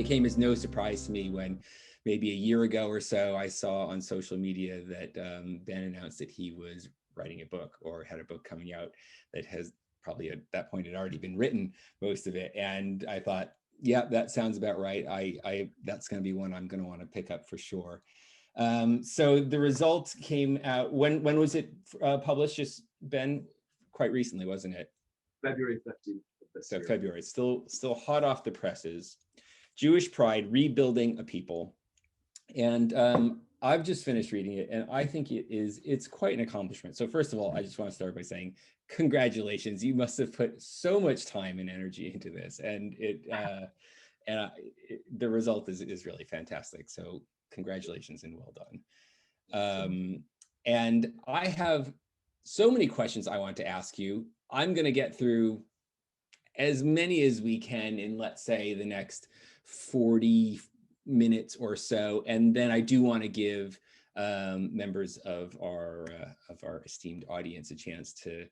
came as no surprise to me when maybe a year ago or so, I saw on social media that Ben announced that he was writing a book or had a book coming out that has probably at that point had already been written, most of it. And I thought, yeah, that sounds about right. That's going to be one I'm going to want to pick up for sure. So the results came out, when was it published? Just Ben, quite recently, wasn't it? February 15th of this year. February, it's still hot off the presses. Jewish Pride, Rebuilding a People. And I've just finished reading it, and I think it's quite an accomplishment. So first of all, I just want to start by saying congratulations. You must have put so much time and energy into this, and the result is really fantastic. So congratulations and well done. And I have so many questions I want to ask you. I'm going to get through as many as we can in, let's say, the next 40 minutes or so, and then I do want to give members of our esteemed audience a chance to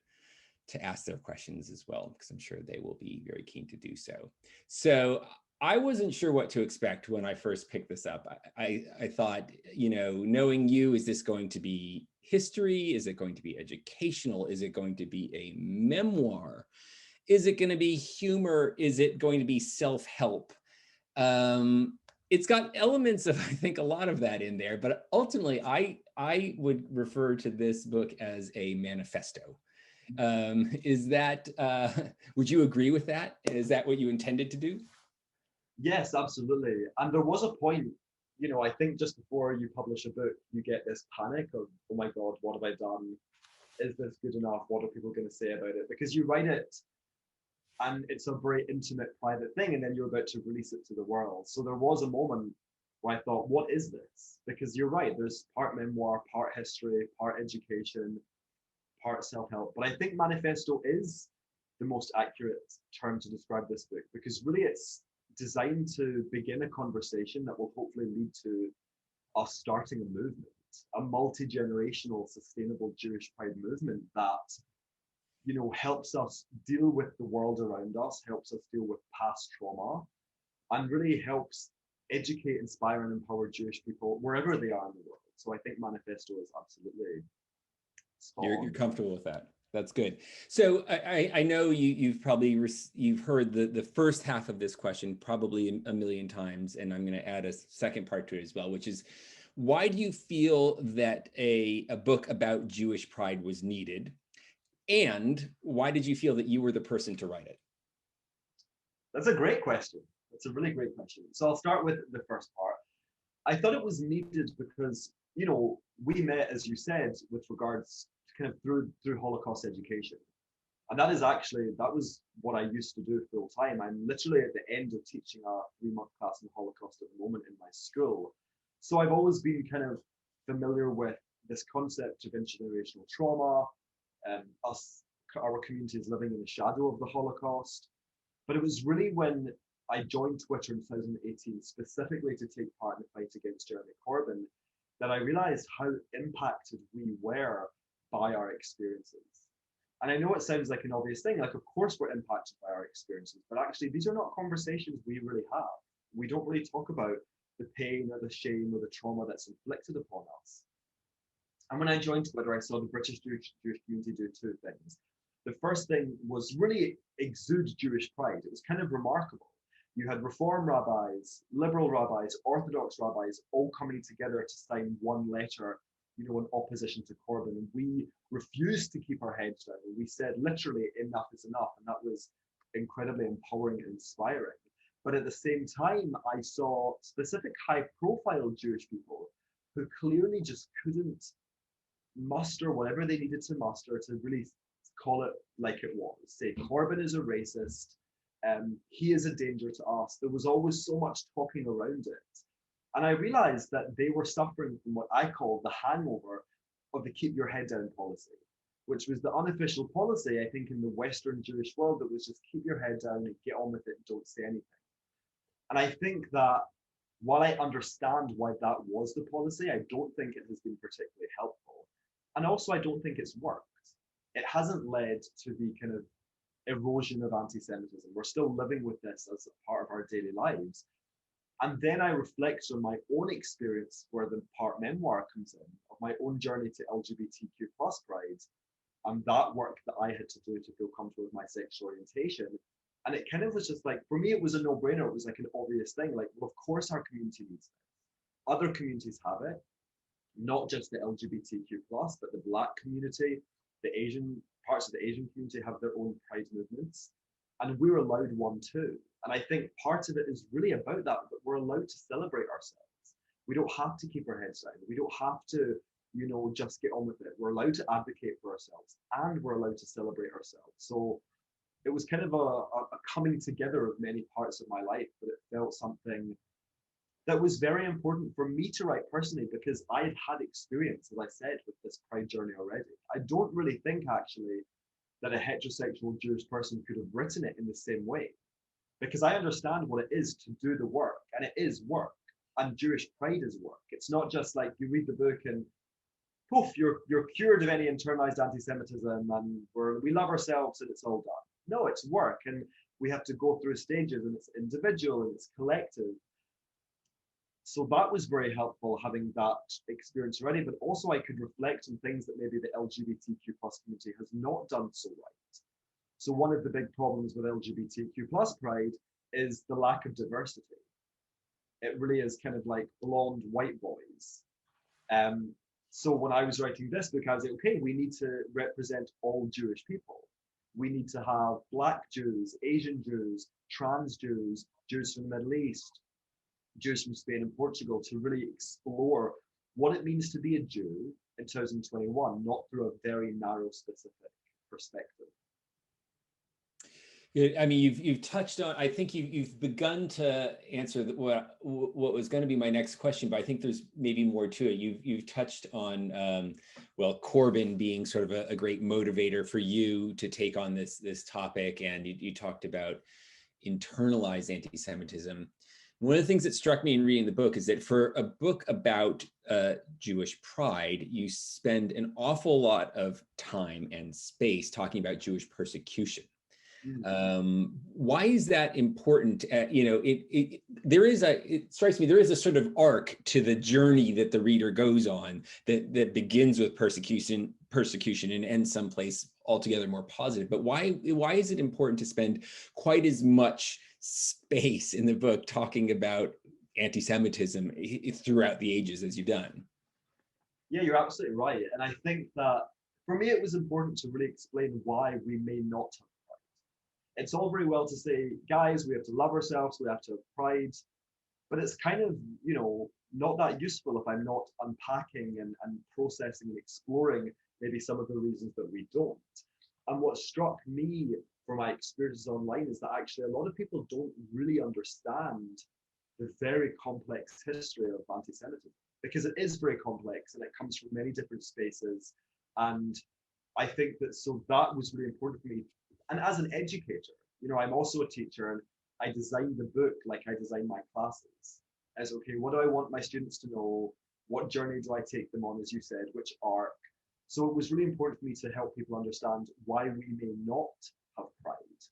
ask their questions as well, because I'm sure they will be very keen to do so. So I wasn't sure what to expect when I first picked this up. I thought, knowing you, is this going to be history? Is it going to be educational? Is it going to be a memoir? Is it going to be humor? Is it going to be self-help? It's got elements of, I think, a lot of that in there, but ultimately I would refer to this book as a manifesto. Is that, would you agree with that? Is that what you intended to do? Yes, absolutely. And there was a point, I think just before you publish a book, you get this panic of, oh my God, what have I done? Is this good enough? What are people going to say about it? Because you write it and it's a very intimate, private thing, and then you're about to release it to the world. So there was a moment where I thought, what is this? Because you're right, there's part memoir, part history, part education, part self-help. But I think manifesto is the most accurate term to describe this book, because really it's designed to begin a conversation that will hopefully lead to us starting a movement, a multi-generational, sustainable Jewish Pride movement that helps us deal with the world around us, helps us deal with past trauma, and really helps educate, inspire, and empower Jewish people wherever they are in the world. So I think manifesto is absolutely spot on. You're comfortable with that. That's good. So I know you've probably you've heard the first half of this question probably a million times, and I'm going to add a second part to it as well, which is, why do you feel that a book about Jewish pride was needed? And why did you feel that you were the person to write it? That's a great question. That's a really great question. So I'll start with the first part. I thought it was needed because, we met, as you said, with regards to kind of through Holocaust education. And that was what I used to do full time. I'm literally at the end of teaching a 3-month class in the Holocaust at the moment in my school. So I've always been kind of familiar with this concept of intergenerational trauma, our communities living in the shadow of the Holocaust. But it was really when I joined Twitter in 2018, specifically to take part in the fight against Jeremy Corbyn, that I realized how impacted we were by our experiences. And I know it sounds like an obvious thing, like, of course we're impacted by our experiences, but actually these are not conversations we really have. We don't really talk about the pain or the shame or the trauma that's inflicted upon us. And when I joined Twitter, I saw the British Jewish community do 2 things. The first thing was really exude Jewish pride. It was kind of remarkable. You had Reform rabbis, liberal rabbis, Orthodox rabbis all coming together to sign one letter, in opposition to Corbyn. And we refused to keep our heads down. We said literally, enough is enough. And that was incredibly empowering and inspiring. But at the same time, I saw specific high-profile Jewish people who clearly just couldn't muster whatever they needed to muster to really call it like it was. Say Corbyn is a racist, he is a danger to us. There was always so much talking around it. And I realized that they were suffering from what I call the hangover of the keep your head down policy, which was the unofficial policy, I think, in the Western Jewish world, that was just keep your head down and get on with it and don't say anything. And I think that while I understand why that was the policy, I don't think it has been particularly helpful. And also, I don't think it's worked. It hasn't led to the kind of erosion of anti-Semitism. We're still living with this as a part of our daily lives. And then I reflect on my own experience, where the part memoir comes in, of my own journey to LGBTQ plus pride, and that work that I had to do to feel comfortable with my sexual orientation. And it kind of was just like, for me, it was a no-brainer. It was like an obvious thing. Like, well, of course our community needs this. Other communities have it, not just the LGBTQ plus, but the Black community, the Asian parts of the Asian community have their own pride movements. And we're allowed one too. And I think part of it is really about that we're allowed to celebrate ourselves. We don't have to keep our heads down. We don't have to, just get on with it. We're allowed to advocate for ourselves, and we're allowed to celebrate ourselves. So it was kind of a coming together of many parts of my life, but it felt something that was very important for me to write personally, because I had experience, as I said, with this pride journey already. I don't really think actually that a heterosexual Jewish person could have written it in the same way, because I understand what it is to do the work, and it is work, and Jewish pride is work. It's not just like you read the book and poof, you're cured of any internalized anti-Semitism, and we love ourselves and it's all done. No, it's work, and we have to go through stages, and it's individual and it's collective. So that was very helpful, having that experience already, but also I could reflect on things that maybe the LGBTQ plus community has not done so right. So one of the big problems with LGBTQ plus pride is the lack of diversity. It really is kind of like blonde white boys. So when I was writing this book, I was like, okay, we need to represent all Jewish people. We need to have Black Jews, Asian Jews, trans Jews, Jews from the Middle East, Jews from Spain and Portugal, to really explore what it means to be a Jew in 2021, not through a very narrow, specific perspective. I mean, you've touched on. I think you've begun to answer what was going to be my next question, but I think there's maybe more to it. You've touched on Corbin being sort of a great motivator for you to take on this topic, and you talked about internalized anti-Semitism. One of the things that struck me in reading the book is that for a book about Jewish pride, you spend an awful lot of time and space talking about Jewish persecution. Why is that important? It strikes me there is a sort of arc to the journey that the reader goes on that begins with persecution and ends someplace altogether more positive. But why is it important to spend quite as much space in the book talking about anti-Semitism throughout the ages as you've done? Yeah, you're absolutely right. And I think that for me, it was important to really explain why we may not have pride. It's all very well to say, guys, we have to love ourselves, we have to have pride, but it's kind of, not that useful if I'm not unpacking and processing and exploring maybe some of the reasons that we don't. And what struck me from my experiences online is that actually a lot of people don't really understand the very complex history of anti-Semitism, because it is very complex and it comes from many different spaces. And I think that was really important for me. And as an educator, I'm also a teacher, and I designed the book like I design my classes. As okay, what do I want my students to know? What journey do I take them on, as you said, which arc? So it was really important for me to help people understand why we may not have pride,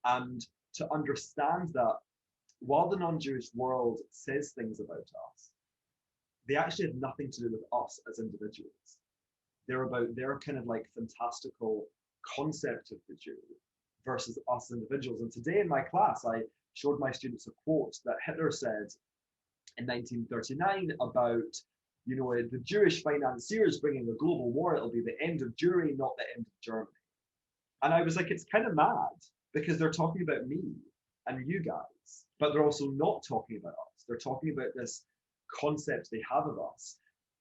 and to understand that while the non-Jewish world says things about us, they actually have nothing to do with us as individuals. They're about their kind of like fantastical concept of the Jew versus us individuals. And today in my class, I showed my students a quote that Hitler said in 1939 about, the Jewish financiers bringing a global war, it'll be the end of Jewry, not the end of Germany. And I was like, it's kind of mad, because they're talking about me and you guys, but they're also not talking about us. They're talking about this concept they have of us.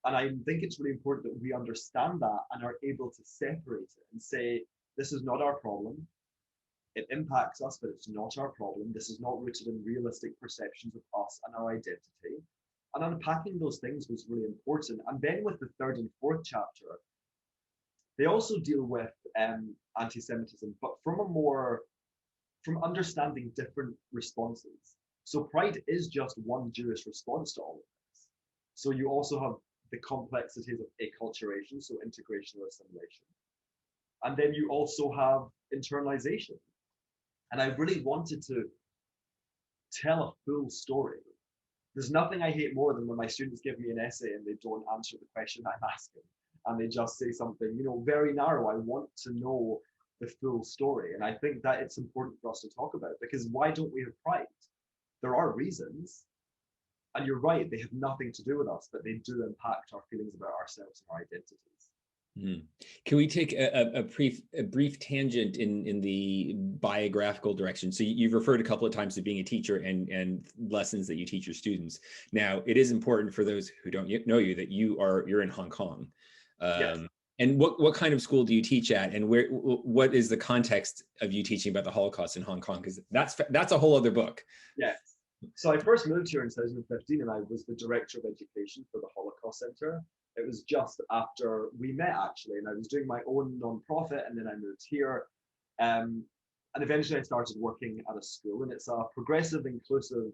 And I think it's really important that we understand that and are able to separate it and say, this is not our problem. It impacts us, but it's not our problem. This is not rooted in realistic perceptions of us and our identity. And unpacking those things was really important. And then with the third and fourth chapter, they also deal with anti-Semitism, but from understanding different responses. So pride is just one Jewish response to all of this. So you also have the complexities of acculturation, so integration or assimilation. And then you also have internalization. And I really wanted to tell a full story There's nothing I hate more than when my students give me an essay and they don't answer the question I'm asking, and they just say something, very narrow. I want to know the full story. And I think that it's important for us to talk about, because why don't we have pride? There are reasons, and you're right, they have nothing to do with us, but they do impact our feelings about ourselves and our identities. Can we take a brief tangent in the biographical direction? So you've referred a couple of times to being a teacher and lessons that you teach your students. Now, it is important for those who don't know you that you're in Hong Kong. Yes. And what kind of school do you teach at, and what is the context of you teaching about the Holocaust in Hong Kong? Because that's a whole other book. Yes. So I first moved here in 2015, and I was the director of education for the Holocaust Center. It was just after we met, actually, and I was doing my own nonprofit, and then I moved here. And eventually I started working at a school, and it's a progressive, inclusive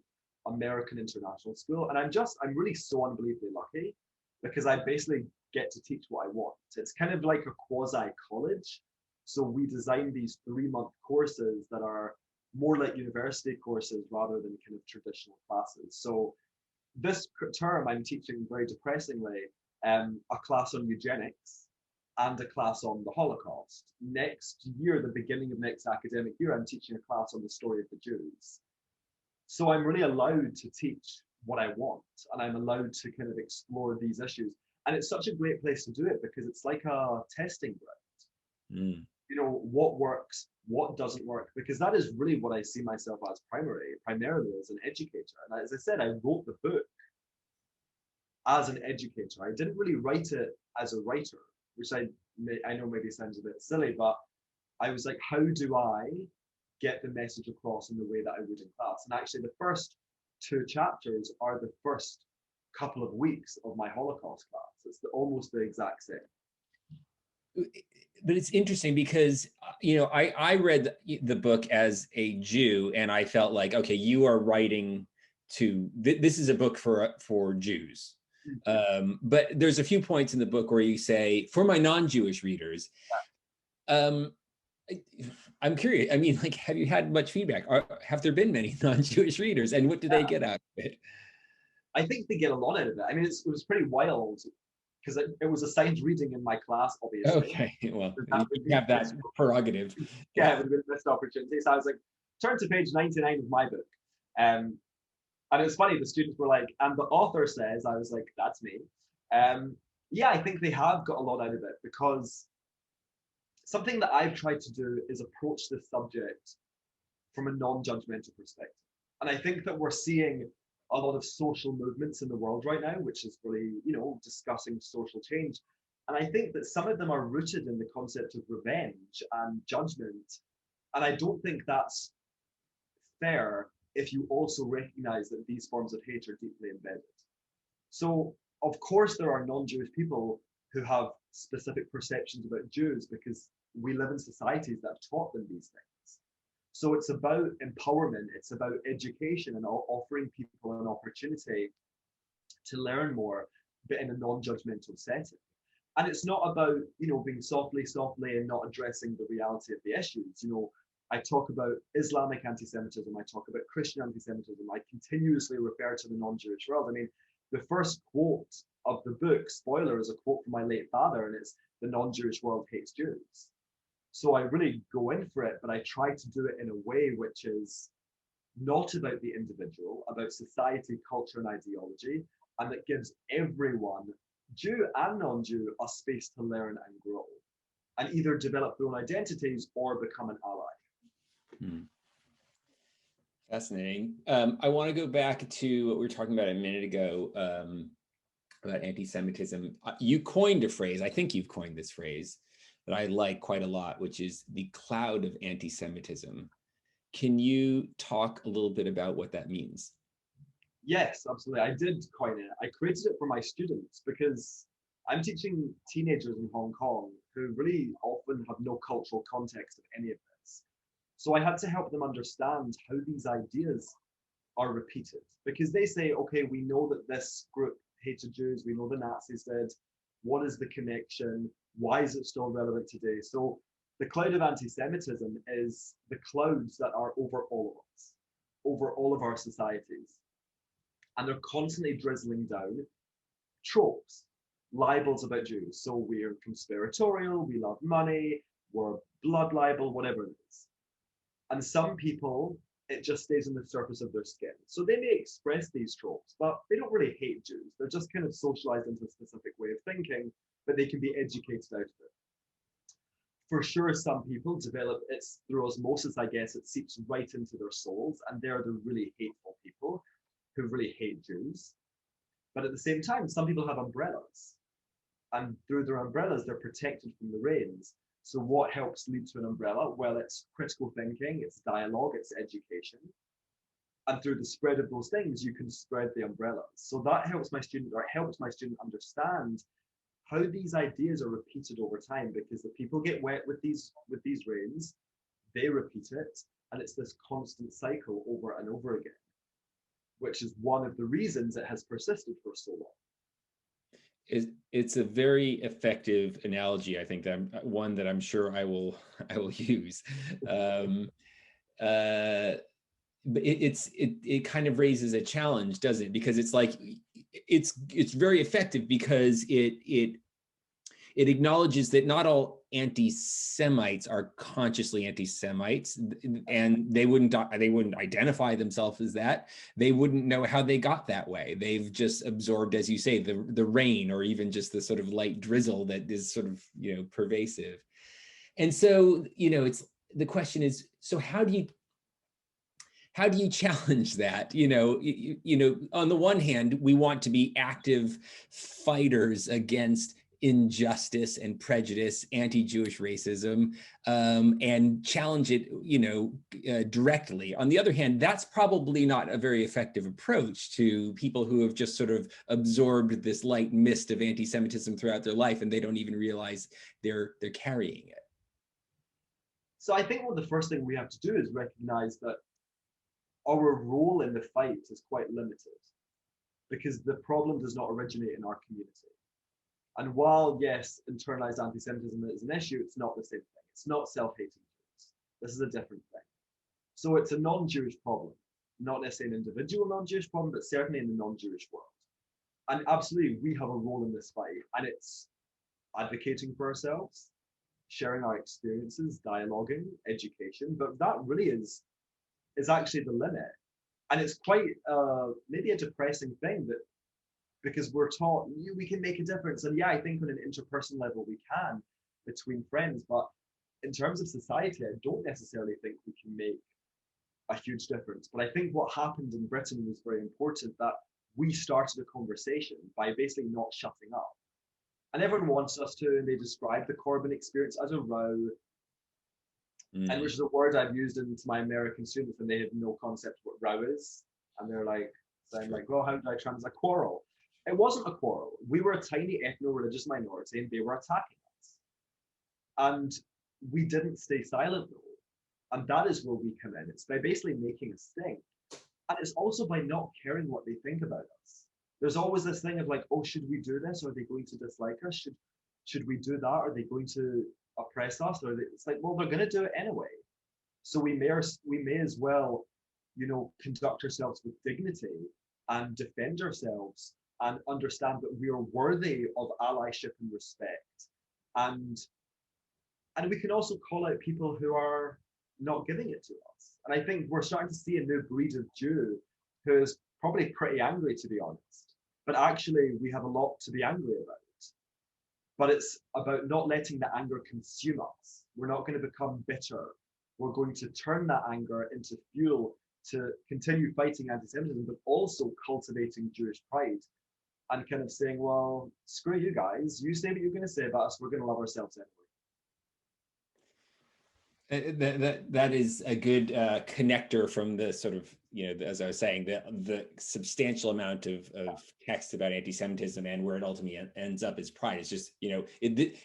American international school. And I'm really so unbelievably lucky, because I basically get to teach what I want. It's kind of like a quasi college. So we design these 3-month courses that are more like university courses rather than kind of traditional classes. So this term I'm teaching, very depressingly, a class on eugenics and a class on the Holocaust. Next year, the beginning of next academic year, I'm teaching a class on the story of the Jews. So I'm really allowed to teach what I want, and I'm allowed to kind of explore these issues. And it's such a great place to do it, because it's like a testing ground. What works, what doesn't work, because that is really what I see myself as primarily as an educator. And as I said, I wrote the book as an educator. I didn't really write it as a writer, which I know maybe sounds a bit silly, but I was like, how do I get the message across in the way that I would in class? And actually, the first 2 chapters are the first couple of weeks of my Holocaust class. It's almost the exact same. But it's interesting because, I read the book as a Jew, and I felt like, okay, you are writing to, this is a book for Jews. But there's a few points in the book where you say, for my non-Jewish readers, I'm curious. I mean, like, have you had much feedback? Have there been many non-Jewish readers, and what do they get out of it? I think they get a lot out of it. I mean, it was pretty wild, because it was assigned reading in my class, obviously. Okay, well, you have that prerogative. Yeah, it would have been a missed opportunity. So I was like, turn to page 99 of my book. And it was funny, the students were like, and the author says, I was like, that's me. Yeah, I think they have got a lot out of it, because something that I've tried to do is approach this subject from a non-judgmental perspective. And I think that we're seeing a lot of social movements in the world right now, which is really, discussing social change. And I think that some of them are rooted in the concept of revenge and judgment. And I don't think that's fair if you also recognize that these forms of hate are deeply embedded. So, of course, there are non-Jewish people who have specific perceptions about Jews, because we live in societies that have taught them these things. So it's about empowerment, it's about education, and offering people an opportunity to learn more, but in a non-judgmental setting. And it's not about, being softly and not addressing the reality of the issues. I talk about Islamic anti-Semitism, I talk about Christian anti-Semitism, I continuously refer to the non-Jewish world. I mean, the first quote of the book, spoiler, is a quote from my late father, and it's, "The non-Jewish world hates Jews." So I really go in for it, but I try to do it in a way which is not about the individual, about society, culture, and ideology, and that gives everyone, Jew and non-Jew, a space to learn and grow, and either develop their own identities or become an ally. Fascinating. I want to go back to what we were talking about a minute ago about anti-Semitism. You coined a phrase, I think you've coined this phrase, that I like quite a lot, which is the cloud of anti-Semitism. Can you talk a little bit about what that means? Yes, absolutely. I did coin it. I created it for my students, because I'm teaching teenagers in Hong Kong who really often have no cultural context of any of this. So I had to help them understand how these ideas are repeated, because they say, okay, we know that this group hated Jews, we know the Nazis did. What is the connection? Why is it still relevant today? So the cloud of anti-Semitism is the clouds that are over all of us, over all of our societies. and they're constantly drizzling down tropes, libels about Jews. So we're conspiratorial, we love money, we're blood libel, whatever it is. And some people, it just stays on the surface of their skin. So they may express these tropes, but they don't really hate Jews. They're just kind of socialized into a specific way of thinking, but they can be educated out of it. For sure, some people develop it through osmosis, I guess. It seeps right into their souls, and they're the really hateful people who really hate Jews. But at the same time, some people have umbrellas, and through their umbrellas, they're protected from the rains. So what helps lead to an umbrella? Well, it's critical thinking, it's dialogue, it's education. And through the spread of those things, you can spread the umbrellas. So that helps my student, or it helps my student understand how these ideas are repeated over time, because the people get wet with these rains, they repeat it, and it's this constant cycle over and over again, which is one of the reasons it has persisted for so long. It's a very effective analogy. I think that one that I'm sure I will use. But it kind of raises a challenge, doesn't it? Because it's like it's very effective because it acknowledges that not all anti-Semites are consciously anti-Semites, and they wouldn't identify themselves as that. They wouldn't know how they got that way. They've just absorbed, as you say, the rain, or even just the sort of light drizzle that is sort of, you know, pervasive. And so, you know, the question is, so how do you challenge that? You know, on the one hand, we want to be active fighters against injustice and prejudice, anti-Jewish racism, and challenge it, you know, directly. On the other hand, that's probably not a very effective approach to people who have just sort of absorbed this light mist of anti-Semitism throughout their life, and they don't even realize they're carrying it. So I think the first thing we have to do is recognize that our role in the fight is quite limited, because the problem does not originate in our community. And while, yes, internalized anti-Semitism is an issue, it's not the same thing. It's not self-hating Jews. This is a different thing. So it's a non-Jewish problem, not necessarily an individual non-Jewish problem, but certainly in the non-Jewish world. And absolutely, we have a role in this fight, and it's advocating for ourselves, sharing our experiences, dialoguing, education, but that really is actually the limit. And it's quite maybe a depressing thing, that because we're taught we can make a difference. And yeah, I think on an interpersonal level we can, between friends, but in terms of society, I don't necessarily think we can make a huge difference. But I think what happened in Britain was very important, that we started a conversation by basically not shutting up. And everyone wants us to, and they describe the Corbyn experience as a row, and which is a word I've used into my American students, and they have no concept what row is. And they're like, saying like, well, how did I translate quarrel? It wasn't a quarrel. We were a tiny ethno-religious minority, and they were attacking us. And we didn't stay silent though. And that is where we come in. It's by basically making a stink. And it's also by not caring what they think about us. There's always this thing of like, oh, should we do this? Are they going to dislike us? Should we do that? Are they going to oppress us? Or it's like, well, they're going to do it anyway. So we may as well, you know, conduct ourselves with dignity and defend ourselves and understand that we are worthy of allyship and respect. And we can also call out people who are not giving it to us. And I think we're starting to see a new breed of Jew who is probably pretty angry, to be honest. But actually, we have a lot to be angry about. But it's about not letting the anger consume us. We're not going to become bitter. We're going to turn that anger into fuel to continue fighting anti-Semitism, but also cultivating Jewish pride and kind of saying, well, screw you guys. You say what you're going to say about us. We're going to love ourselves anyway. That is a good connector from the sort of, you know, as I was saying, the substantial amount of text about anti-Semitism and where it ultimately ends up is pride. It's just, you know,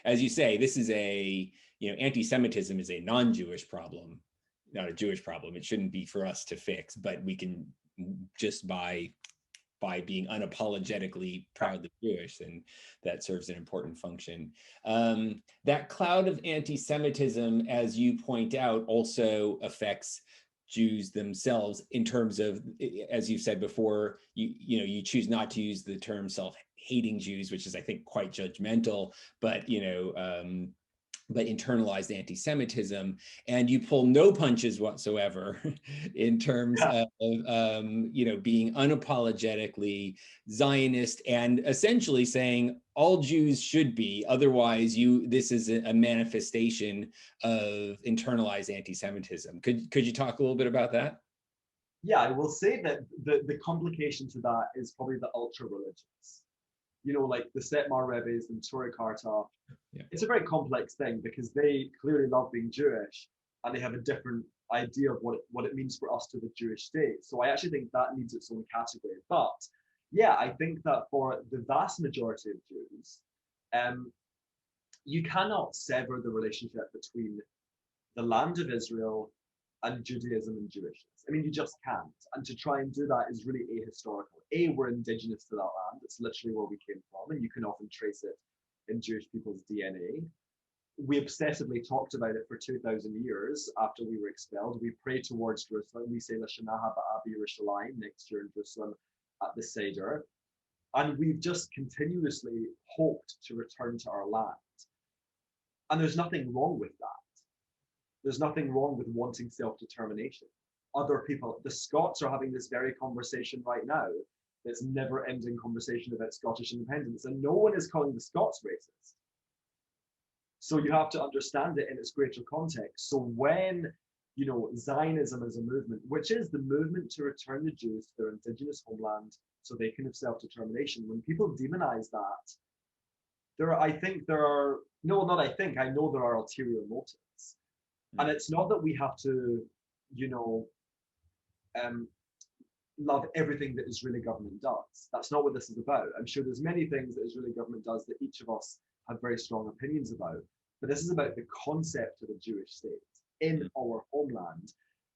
as you say, this is anti-Semitism is a non-Jewish problem, not a Jewish problem. It shouldn't be for us to fix, but we can just by being unapologetically proudly Jewish, and that serves an important function. That cloud of anti-Semitism, as you point out, also affects Jews themselves in terms of, as you've said before, you choose not to use the term self-hating Jews, which is, I think, quite judgmental, but but internalized anti-Semitism, and you pull no punches whatsoever in terms of being unapologetically Zionist and essentially saying all Jews should be, otherwise this is a manifestation of internalized anti-Semitism. Could you talk a little bit about that? Yeah, I will say that the complication to that is probably the ultra religious. Like the Setmar Rebbe's and Torah Karta. Yeah. It's a very complex thing because they clearly love being Jewish and they have a different idea of what it means for us to the Jewish state. So I actually think that needs its own category. But yeah, I think that for the vast majority of Jews, you cannot sever the relationship between the land of Israel and Judaism and Jewishness. I mean, you just can't. And to try and do that is really ahistorical. We're indigenous to that land. It's literally where we came from, and you can often trace it in Jewish people's DNA. We obsessively talked about it for 2,000 years after we were expelled. We pray towards Jerusalem. We say L'Shana Haba Yerushalayim next year in Jerusalem at the Seder. And we've just continuously hoped to return to our land. And there's nothing wrong with that. There's nothing wrong with wanting self-determination. Other people, the Scots are having this very conversation right now. This never-ending conversation about Scottish independence, and no one is calling the Scots racist. So you have to understand it in its greater context. So when, Zionism as a movement, which is the movement to return the Jews to their indigenous homeland so they can have self-determination, when people demonize that, I know there are ulterior motives. And it's not that we have to, love everything that Israeli government does. That's not what this is about. I'm sure there's many things that Israeli government does that each of us have very strong opinions about. But this is about the concept of a Jewish state in our homeland.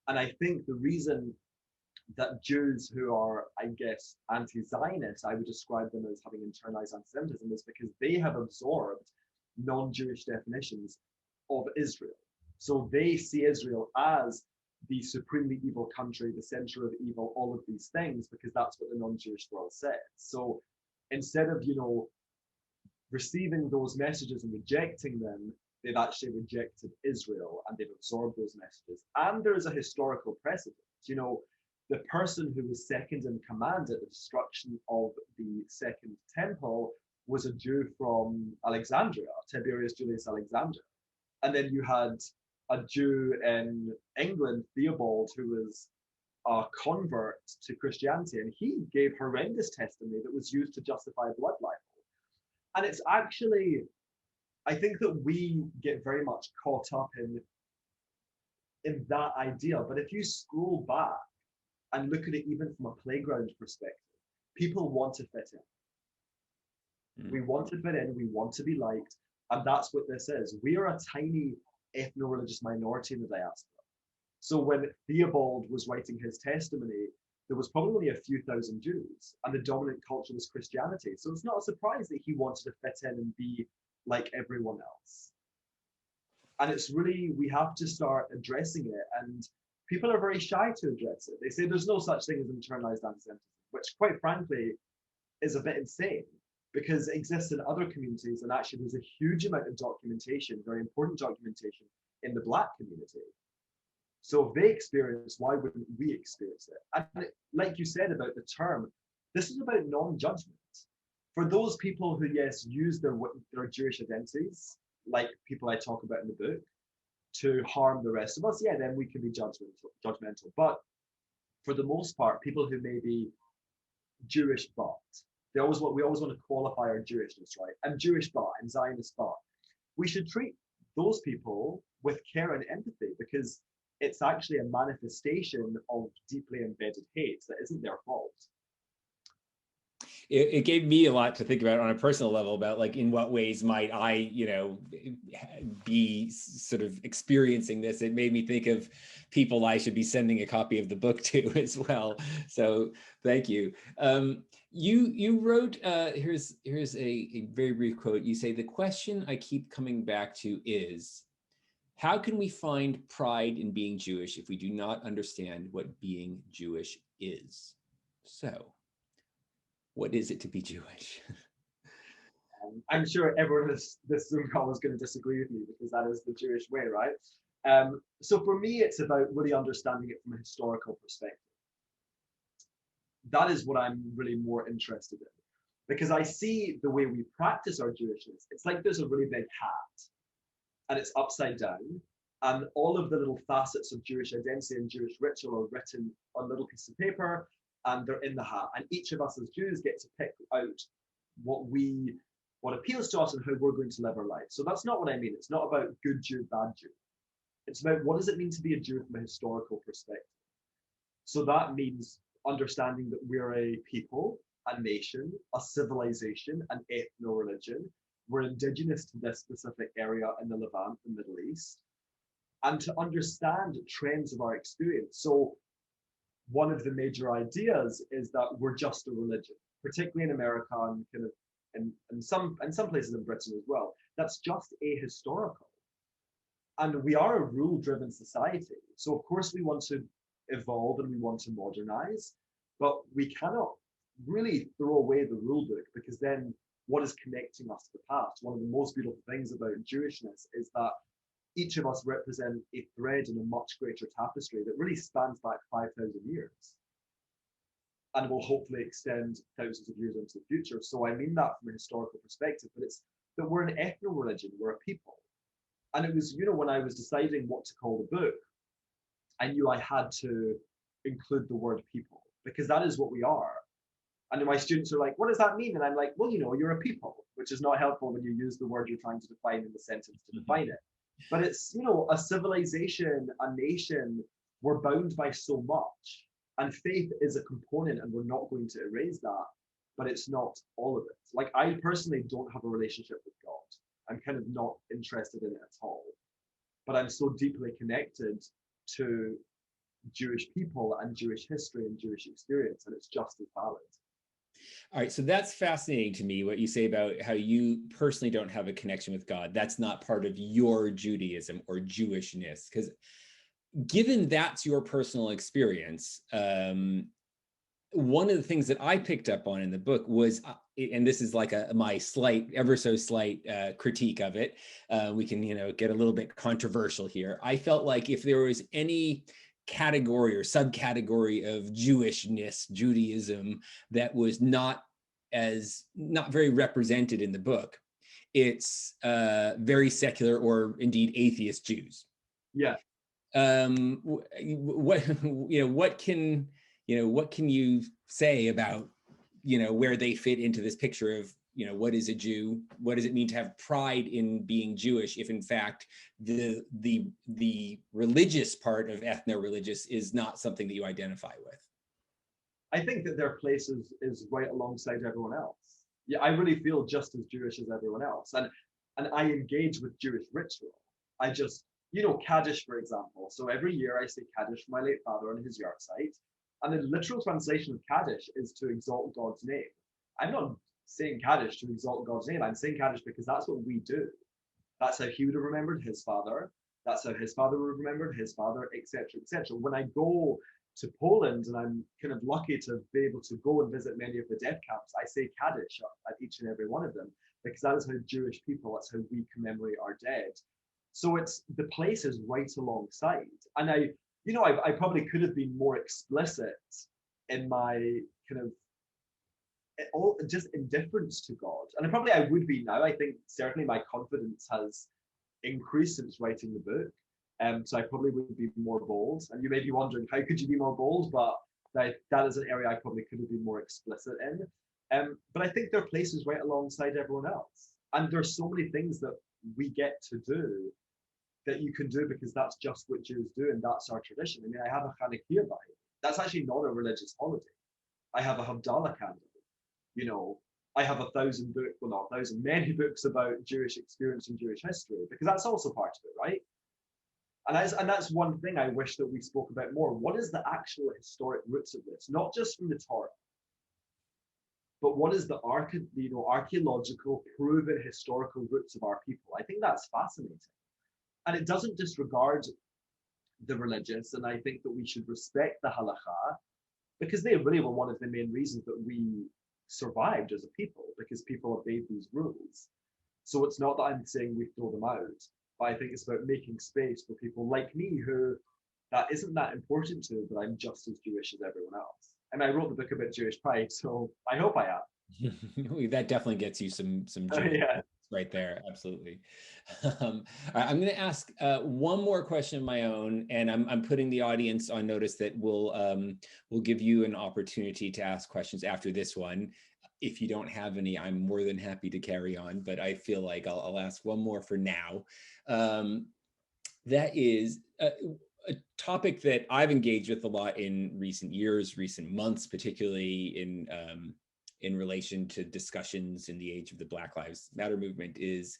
And I think the reason that Jews who are, I guess, anti-Zionist, I would describe them as having internalized anti-Semitism, is because they have absorbed non-Jewish definitions of Israel. So they see Israel as the supremely evil country, the center of evil, all of these things, because that's what the non-Jewish world says. So instead of, receiving those messages and rejecting them, they've actually rejected Israel and they've absorbed those messages. And there is a historical precedent. The person who was second in command at the destruction of the Second Temple was a Jew from Alexandria, Tiberius Julius Alexander. And then you had a Jew in England, Theobald, who was a convert to Christianity, and he gave horrendous testimony that was used to justify blood libel. And it's actually, I think that we get very much caught up in that idea. But if you scroll back and look at it even from a playground perspective, people want to fit in. We want to fit in, we want to be liked, and that's what this is. We are a tiny ethno-religious minority in the diaspora. So when Theobald was writing his testimony, there was probably only a few thousand Jews, and the dominant culture was Christianity. So it's not a surprise that he wanted to fit in and be like everyone else. And it's really, we have to start addressing it, and people are very shy to address it. They say there's no such thing as internalized anti-Semitism, which quite frankly is a bit insane, because it exists in other communities, and actually there's a huge amount of documentation, very important documentation, in the Black community. So if they experience, why wouldn't we experience it? And like you said about the term, this is about non-judgment. For those people who, yes, use their Jewish identities, like people I talk about in the book, to harm the rest of us, yeah, then we can be judgmental. But for the most part, people who may be Jewish but, we always want to qualify our Jewishness, right? I'm Jewish but, I'm Zionist but. We should treat those people with care and empathy, because it's actually a manifestation of deeply embedded hate that isn't their fault. It gave me a lot to think about on a personal level about, like, in what ways might I, be sort of experiencing this. It made me think of people I should be sending a copy of the book to as well. So thank you. You wrote, here's a very brief quote. You say, "The question I keep coming back to is, How can we find pride in being Jewish if we do not understand what being Jewish is? So, what is it to be Jewish? I'm sure everyone in this Zoom call is going to disagree with me because that is the Jewish way, right? So for me, it's about really understanding it from a historical perspective. That is what I'm really more interested in, because I see the way we practice our Jewishness. It's like there's a really big hat and it's upside down, and all of the little facets of Jewish identity and Jewish ritual are written on little pieces of paper, and they're in the hat. And each of us as Jews get to pick out what appeals to us and how we're going to live our life. So that's not what I mean. It's not about good Jew, bad Jew. It's about what does it mean to be a Jew from a historical perspective. So that means understanding that we're a people, a nation, a civilization, an ethno-religion. We're indigenous to this specific area in the Levant, the Middle East, and to understand trends of our experience. So one of the major ideas is that we're just a religion, particularly in America and kind of in some places in Britain as well. That's just ahistorical. And we are a rule-driven society. So of course we want to evolve and we want to modernize, but we cannot really throw away the rule book, because then what is connecting us to the past? One of the most beautiful things about Jewishness is that each of us represent a thread in a much greater tapestry that really spans back 5,000 years and will hopefully extend thousands of years into the future. So I mean that from a historical perspective, but it's that we're an ethno-religion, we're a people. And it was, when I was deciding what to call the book, I knew I had to include the word people, because that is what we are. And then my students are like, what does that mean? And I'm like, well, you're a people, which is not helpful when you use the word you're trying to define in the sentence to define it. But it's, a civilization, a nation, we're bound by so much. And faith is a component, and we're not going to erase that, but it's not all of it. Like, I personally don't have a relationship with God. I'm kind of not interested in it at all. But I'm so deeply connected to Jewish people and Jewish history and Jewish experience, and it's just as valid. All right, so that's fascinating to me, what you say about how you personally don't have a connection with God. That's not part of your Judaism or Jewishness, because given that's your personal experience, one of the things that I picked up on in the book was, and this is like my slight, ever so slight critique of it. We can, get a little bit controversial here. I felt like if there was any category or subcategory of Jewishness, Judaism, that was not very represented in the book, it's very secular or indeed atheist Jews. Yeah. What can you say about where they fit into this picture of what is a Jew? What does it mean to have pride in being Jewish if in fact the religious part of ethno-religious is not something that you identify with? I think that their place is right alongside everyone else. Yeah, I really feel just as Jewish as everyone else, and I engage with Jewish ritual. I just, Kaddish, for example. So every year I say Kaddish for my late father on his yard site, and the literal translation of Kaddish is to exalt God's name. I'm not saying Kaddish to exalt God's name. I'm saying Kaddish because that's what we do. That's how he would have remembered his father. That's how his father would have remembered his father, etc., etc. When I go to Poland, and I'm kind of lucky to be able to go and visit many of the death camps, I say Kaddish at each and every one of them, because that is how Jewish people, that's how we commemorate our dead. So the place is right alongside. And I probably could have been more explicit in my kind of just indifference to God. And I would be now. I think certainly my confidence has increased since writing the book. So I probably would be more bold. And you may be wondering, how could you be more bold? But that is an area I probably could have been more explicit in. But I think their place is right alongside everyone else. And there's so many things that we get to do that you can do because that's just what Jews do, and that's our tradition. I mean, I have a Hanukkah Bible. That's actually not a religious holiday. I have a Havdalah candle. I have 1,000 books, well, not 1,000, many books about Jewish experience and Jewish history, because that's also part of it, right? And that's one thing I wish that we spoke about more. What is the actual historic roots of this? Not just from the Torah, but what is the archaeological, proven historical roots of our people? I think that's fascinating. And it doesn't disregard the religious, and I think that we should respect the halakha, because they really were one of the main reasons that we survived as a people, because people obeyed these rules. So it's not that I'm saying we throw them out, but I think it's about making space for people like me who that isn't that important to, but I'm just as Jewish as everyone else. And I wrote the book about Jewish pride, so I hope I am. That definitely gets you some Jewish Yeah. right there. Absolutely. All right, I'm going to ask one more question of my own, and I'm putting the audience on notice that we'll give you an opportunity to ask questions after this one. If you don't have any, I'm more than happy to carry on, but I feel like I'll ask one more for now. That is a topic that I've engaged with a lot in recent years, recent months, particularly in relation to discussions in the age of the Black Lives Matter movement, is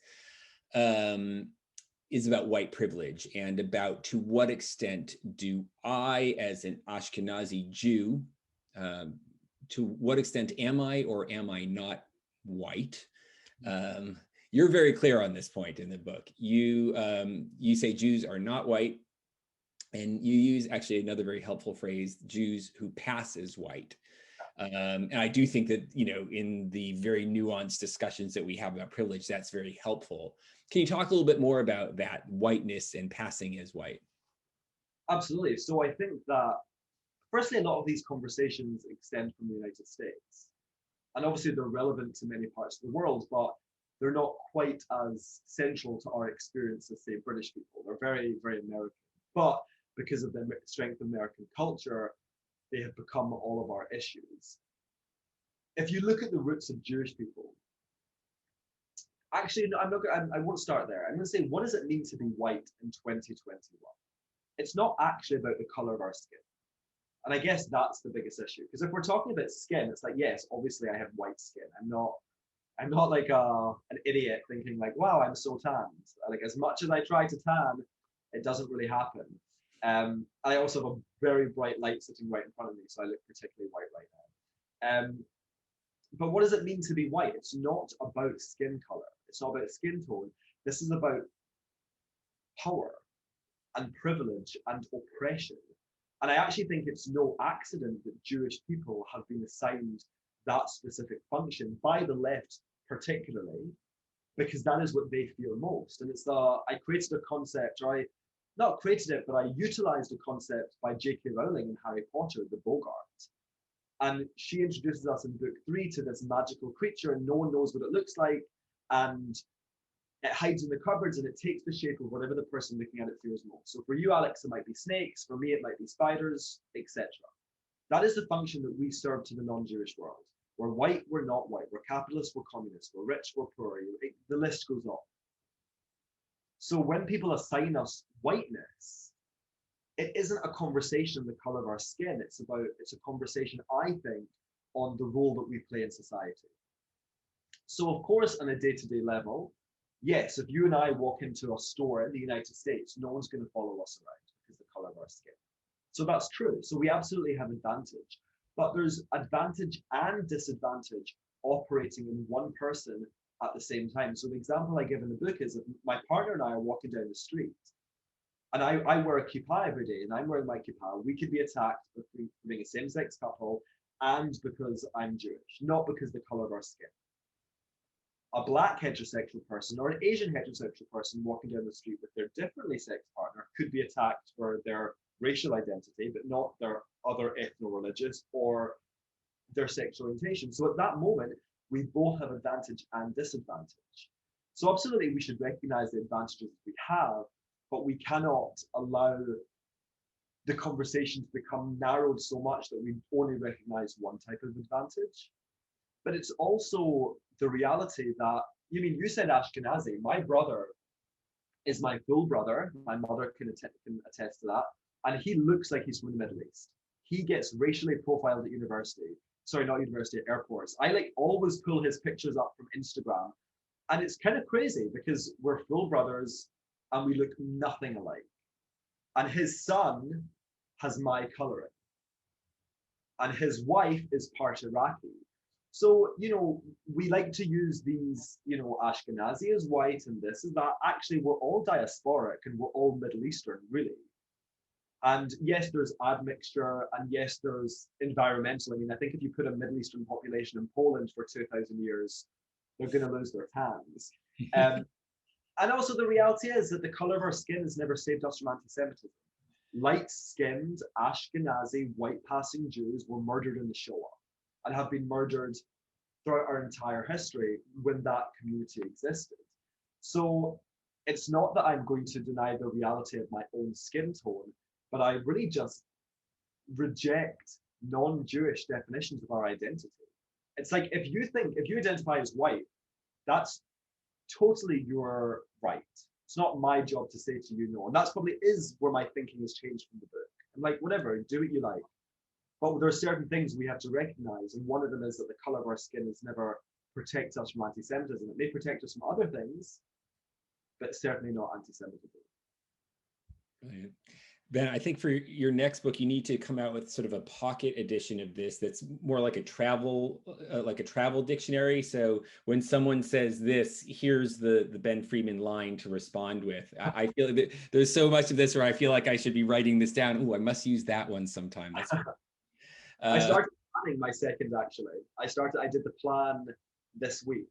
about white privilege, and about to what extent do I, as an Ashkenazi Jew, to what extent am I or am I not white? You're very clear on this point in the book. You say Jews are not white, and you use actually another very helpful phrase, Jews who pass as white. And I do think that, in the very nuanced discussions that we have about privilege, that's very helpful. Can you talk a little bit more about that whiteness and passing as white? Absolutely. So I think that, firstly, a lot of these conversations extend from the United States. And obviously they're relevant to many parts of the world, but they're not quite as central to our experience as, say, British people. They're very, very American. But because of the strength of American culture, they have become all of our issues. If you look at the roots of Jewish people, actually, no, I won't start there. I'm going to say, what does it mean to be white in 2021? It's not actually about the color of our skin. And I guess that's the biggest issue. Because if we're talking about skin, it's like, yes, obviously I have white skin. I'm not like an idiot thinking like, wow, I'm so tanned. Like, as much as I try to tan, it doesn't really happen. I also have a very bright light sitting right in front of me, so I look particularly white right now. But what does it mean to be white? It's not about skin color. It's not about skin tone. This is about power and privilege and oppression. And I actually think it's no accident that Jewish people have been assigned that specific function by the left particularly, because that is what they fear most. And I created a concept, or I not created it, but I utilized a concept by J.K. Rowling in Harry Potter, the Bogart. And she introduces us in book 3 to this magical creature, and no one knows what it looks like. And it hides in the cupboards, and it takes the shape of whatever the person looking at it fears most. So for you, Alex, it might be snakes. For me, it might be spiders, etc. That is the function that we serve to the non-Jewish world. We're white, we're not white. We're capitalist, we're communist. We're rich, we're poor. The list goes on. So when people assign us whiteness, it isn't a conversation on the color of our skin. It's a conversation, I think, on the role that we play in society. So of course, on a day-to-day level, yes, if you and I walk into a store in the United States, no one's going to follow us around because of the color of our skin. So that's true. So we absolutely have advantage, but there's advantage and disadvantage operating in one person at the same time. So the example I give in the book is if my partner and I are walking down the street, and I wear a kippah every day, and I'm wearing my kippah, we could be attacked for being a same-sex couple and because I'm Jewish, not because of the color of our skin. A black heterosexual person or an Asian heterosexual person walking down the street with their differently sexed partner could be attacked for their racial identity, but not their other ethno-religious or their sexual orientation. So at that moment, we both have advantage and disadvantage. So absolutely, we should recognize the advantages we have, but we cannot allow the conversation to become narrowed so much that we only recognize one type of advantage. But it's also the reality that, you said Ashkenazi. My brother is my full brother. My mother can attest to that. And he looks like he's from the Middle East. He gets racially profiled at university. Sorry, not university, at airports. I always pull his pictures up from Instagram. And it's kind of crazy because we're full brothers and we look nothing alike. And his son has my coloring. And his wife is part Iraqi. So, we like to use these, Ashkenazi as white and this and that. Actually, we're all diasporic and we're all Middle Eastern, really. And yes, there's admixture, and yes, there's environmental. I mean, I think if you put a Middle Eastern population in Poland for 2,000 years, they're going to lose their tans. And also the reality is that the color of our skin has never saved us from anti-Semitism. Light-skinned, Ashkenazi, white-passing Jews were murdered in the Shoah and have been murdered throughout our entire history when that community existed. So it's not that I'm going to deny the reality of my own skin tone, but I really just reject non-Jewish definitions of our identity. It's like, if you identify as white, that's totally your right. It's not my job to say to you no. And that's probably is where my thinking has changed from the book. I'm like, whatever, do what you like. But there are certain things we have to recognize. And one of them is that the color of our skin has never protected us from anti-Semitism. It may protect us from other things, but certainly not anti-Semitism. Brilliant. Ben, I think for your next book, you need to come out with sort of a pocket edition of this that's more like a travel dictionary. So when someone says this, here's the Ben Freeman line to respond with. I feel that there's so much of this where I feel like I should be writing this down. Oh, I must use that one sometime. That's I started planning my second, actually. I did the plan this week.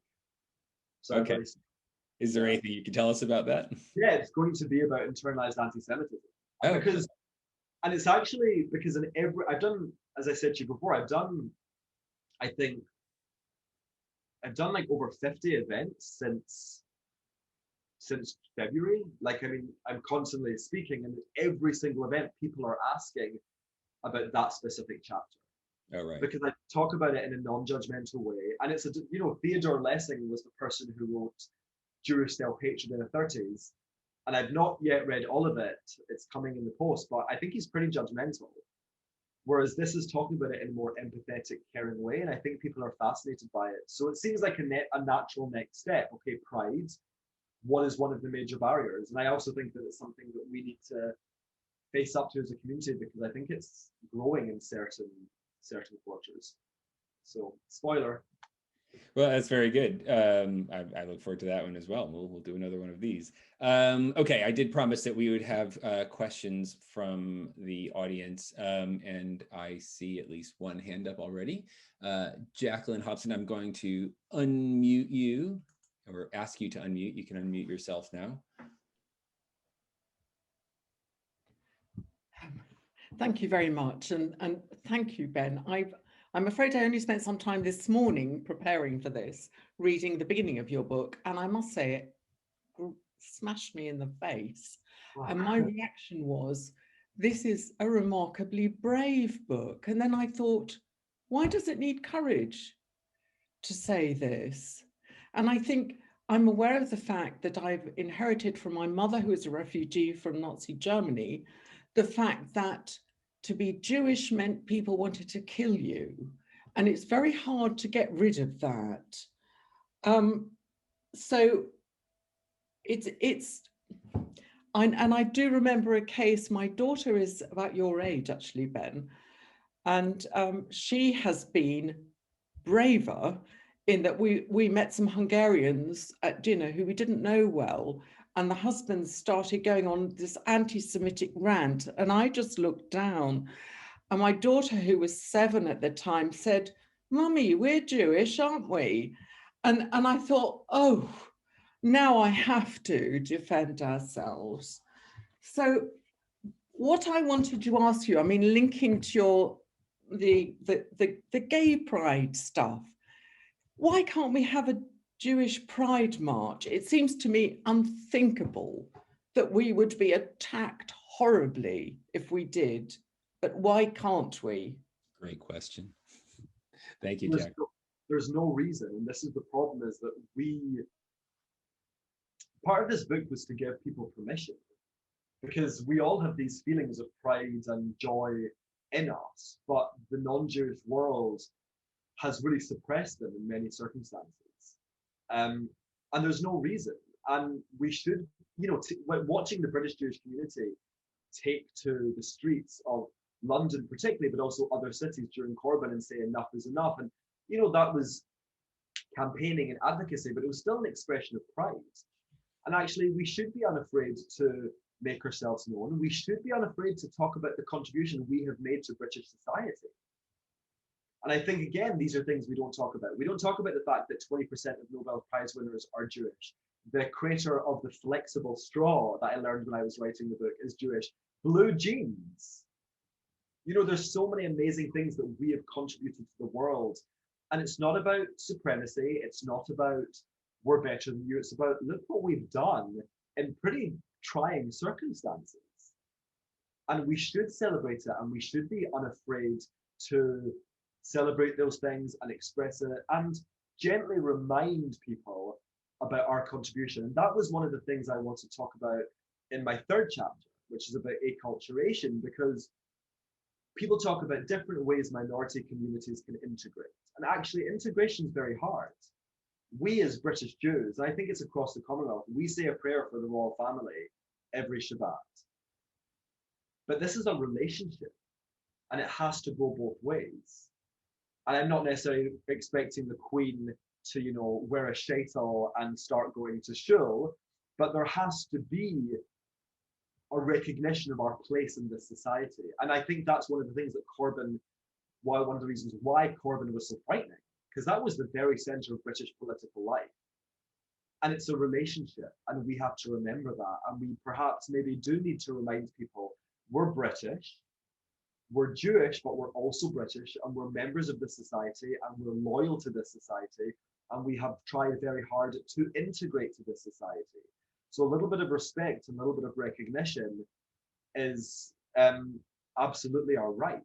So okay. Is there anything you can tell us about that? Yeah, it's going to be about internalized anti-Semitism. Oh, and it's actually because I've done, as I said to you before, I've done like over 50 events since February. Like, I mean, I'm constantly speaking, and every single event people are asking about that specific chapter. Oh, right. Because I talk about it in a non-judgmental way. And it's Theodore Lessing was the person who wrote Jewish Self-Hatred in the 30s. And I've not yet read all of it. It's coming in the post, but I think he's pretty judgmental. Whereas this is talking about it in a more empathetic, caring way. And I think people are fascinated by it. So it seems like a natural next step. Okay, pride. What is one of the major barriers? And I also think that it's something that we need to face up to as a community, because I think it's growing in certain quarters. So, spoiler. Well, that's very good. I look forward to that one as well. We'll do another one of these. Okay, I did promise that we would have questions from the audience, and I see at least one hand up already. Jacqueline Hobson, I'm going to unmute you, or ask you to unmute. You can unmute yourself now. Thank you very much, and thank you, Ben. I'm afraid I only spent some time this morning preparing for this, reading the beginning of your book, and I must say it smashed me in the face. Wow. And my reaction was, this is a remarkably brave book. And then I thought, why does it need courage to say this? And I think I'm aware of the fact that I've inherited from my mother, who is a refugee from Nazi Germany, the fact that to be Jewish meant people wanted to kill you. And it's very hard to get rid of that. So and I do remember a case, my daughter is about your age, actually, Ben, and she has been braver in that we met some Hungarians at dinner who we didn't know well, and the husband started going on this anti-Semitic rant, and I just looked down, and my daughter, who was 7 at the time, said, "Mummy, we're Jewish, aren't we?" And I thought, oh, now I have to defend ourselves. So what I wanted to ask you, I mean, linking to the gay pride stuff, why can't we have a Jewish pride march? It seems to me unthinkable that we would be attacked horribly if we did, but why can't we? Great question. Thank you, Jack. There's no reason, and this is the problem, is that part of this book was to give people permission, because we all have these feelings of pride and joy in us, but the non-Jewish world has really suppressed them in many circumstances. And there's no reason. And we should, watching the British Jewish community take to the streets of London particularly, but also other cities during Corbyn and say enough is enough. And you know, that was campaigning and advocacy, but it was still an expression of pride. And actually, we should be unafraid to make ourselves known. We should be unafraid to talk about the contribution we have made to British society. And I think, again, these are things we don't talk about. We don't talk about the fact that 20% of Nobel Prize winners are Jewish. The creator of the flexible straw that I learned when I was writing the book is Jewish. Blue jeans. You know, there's so many amazing things that we have contributed to the world. And it's not about supremacy. It's not about we're better than you. It's about look what we've done in pretty trying circumstances. And we should celebrate it, and we should be unafraid to celebrate those things and express it and gently remind people about our contribution. And that was one of the things I want to talk about in my third chapter, which is about acculturation, because people talk about different ways minority communities can integrate. And actually, integration is very hard. We as British Jews, and I think it's across the Commonwealth, we say a prayer for the royal family every Shabbat. But this is a relationship, and it has to go both ways. And I'm not necessarily expecting the Queen to, you know, wear a shaitel and start going to shul, but there has to be a recognition of our place in this society. And I think that's one of the things that Corbyn, one of the reasons why Corbyn was so frightening, because that was the very center of British political life. And it's a relationship, and we have to remember that. And we perhaps maybe do need to remind people we're British, we're Jewish, but we're also British, and we're members of this society, and we're loyal to this society, and we have tried very hard to integrate to this society. So a little bit of respect and a little bit of recognition is absolutely our right.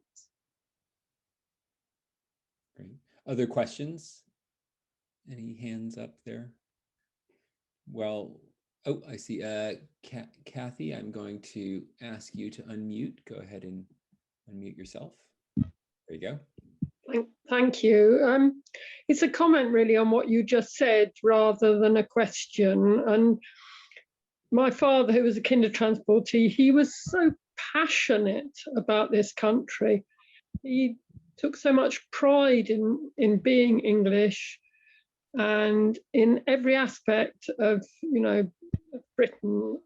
Great. Other questions? Any hands up there? Well, oh, I see. Kathy, I'm going to ask you to unmute. Go ahead and unmute yourself. There you go. Thank you. It's a comment really on what you just said rather than a question. And my father, who was a kinder transportee, he was so passionate about this country. He took so much pride in being English and in every aspect of, you know, Britain.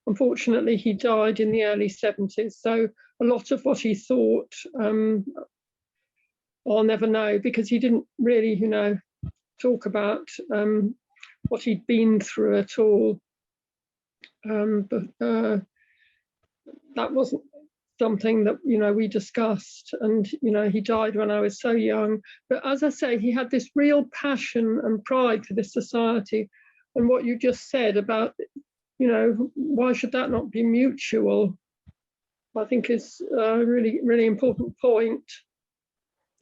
Unfortunately, he died in the early 70s. So a lot of what he thought, I'll never know, because he didn't really, you know, talk about what he'd been through at all. But that wasn't something that, you know, we discussed. And, you know, he died when I was so young. But as I say, he had this real passion and pride for this society. And what you just said about, you know, why should that not be mutual? I think is a really, really important point.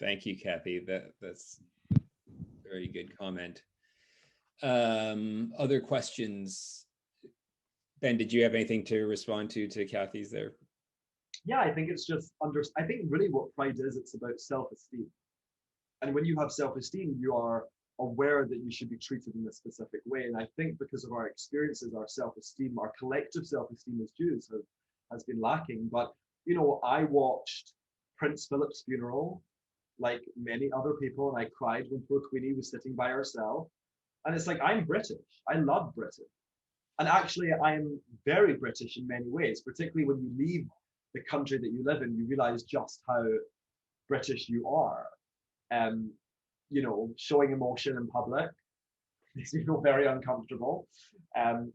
Thank you, Kathy. That's a very good comment. Other questions? Ben, did you have anything to respond to Kathy's there? Yeah, I think it's just I think really what pride is, it's about self-esteem. And when you have self-esteem, you are aware that you should be treated in a specific way. And I think because of our experiences, our self-esteem, our collective self-esteem as Jews has been lacking. But, you know, I watched Prince Philip's funeral like many other people, and I cried when poor Queenie was sitting by herself. And it's like, I'm British. I love Britain. And actually, I'm very British in many ways, particularly when you leave the country that you live in, you realize just how British you are. You know, showing emotion in public makes me feel very uncomfortable,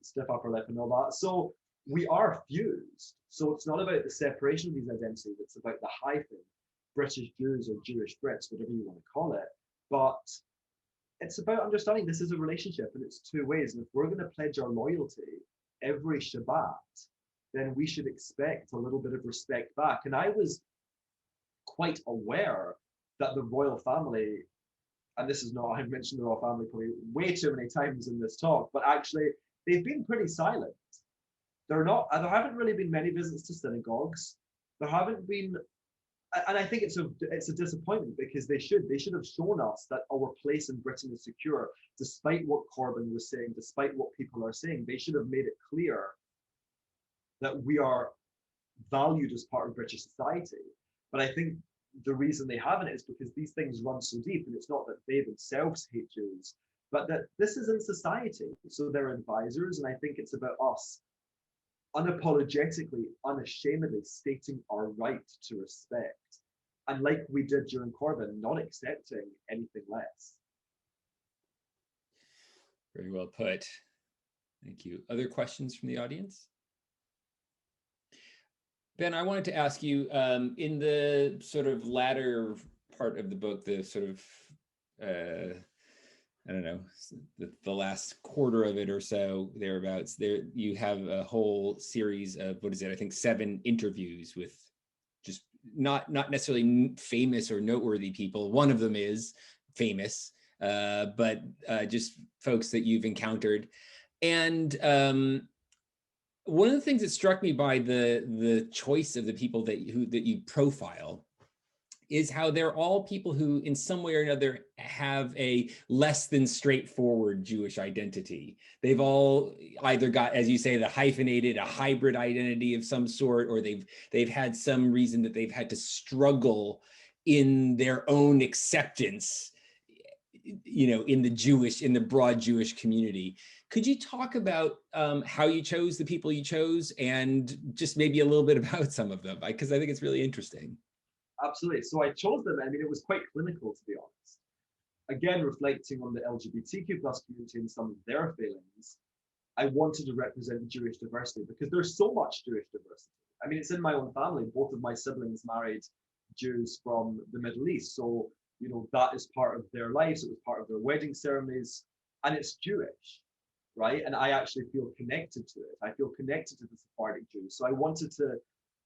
stiff upper lip and all that. So we are fused. So it's not about the separation of these identities, it's about the hyphen, British Jews or Jewish Brits, whatever you want to call it. But it's about understanding this is a relationship and it's two ways. And if we're going to pledge our loyalty every Shabbat, then we should expect a little bit of respect back. And I was quite aware that the royal family, and this is not, I've mentioned the royal family probably way too many times in this talk, but actually they've been pretty silent. There haven't really been many visits to synagogues. There haven't been, and I think it's a disappointment because they should have shown us that our place in Britain is secure, despite what Corbyn was saying, despite what people are saying. They should have made it clear that we are valued as part of British society. But I think the reason they haven't is because these things run so deep, and it's not that they themselves hate Jews, but that this is in society. So they're advisors, and I think it's about us unapologetically, unashamedly stating our right to respect. And like we did during Corbyn, not accepting anything less. Very well put. Thank you. Other questions from the audience? Ben, I wanted to ask you, in the sort of latter part of the book, the sort of, I don't know, the last quarter of it or so, thereabouts, there you have a whole series of, what is it, I think 7 interviews with just not necessarily famous or noteworthy people. One of them is famous, but just folks that you've encountered. And one of the things that struck me by the choice of the people that you profile is how they're all people who in some way or another have a less than straightforward Jewish identity. They've all either got, as you say, the hyphenated, a hybrid identity of some sort, or they've had some reason that they've had to struggle in their own acceptance, you know, in the broad Jewish community. Could you talk about how you chose the people you chose, and just maybe a little bit about some of them, because I think it's really interesting. Absolutely. So I chose them. I mean, it was quite clinical, to be honest. Again, reflecting on the LGBTQ plus community and some of their failings, I wanted to represent Jewish diversity because there's so much Jewish diversity. I mean, it's in my own family. Both of my siblings married Jews from the Middle East. So, you know, that is part of their lives. It was part of their wedding ceremonies, and it's Jewish, right? And I actually feel connected to it. I feel connected to the Sephardic Jews. So I wanted to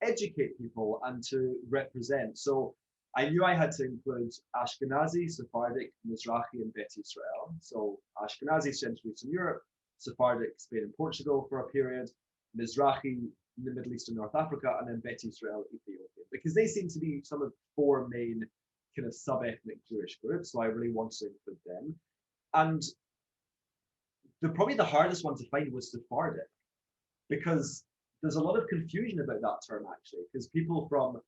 educate people and to represent. So I knew I had to include Ashkenazi, Sephardic, Mizrahi, and Bet Israel. So Ashkenazi, Central Eastern Europe, Sephardic, Spain and Portugal for a period, Mizrahi, the Middle East and North Africa, and then Bet Israel, Ethiopia, because they seem to be some of the 4 main kind of sub-ethnic Jewish groups. So I really wanted to include them. And probably the hardest one to find was Sephardic, because there's a lot of confusion about that term, actually, because people from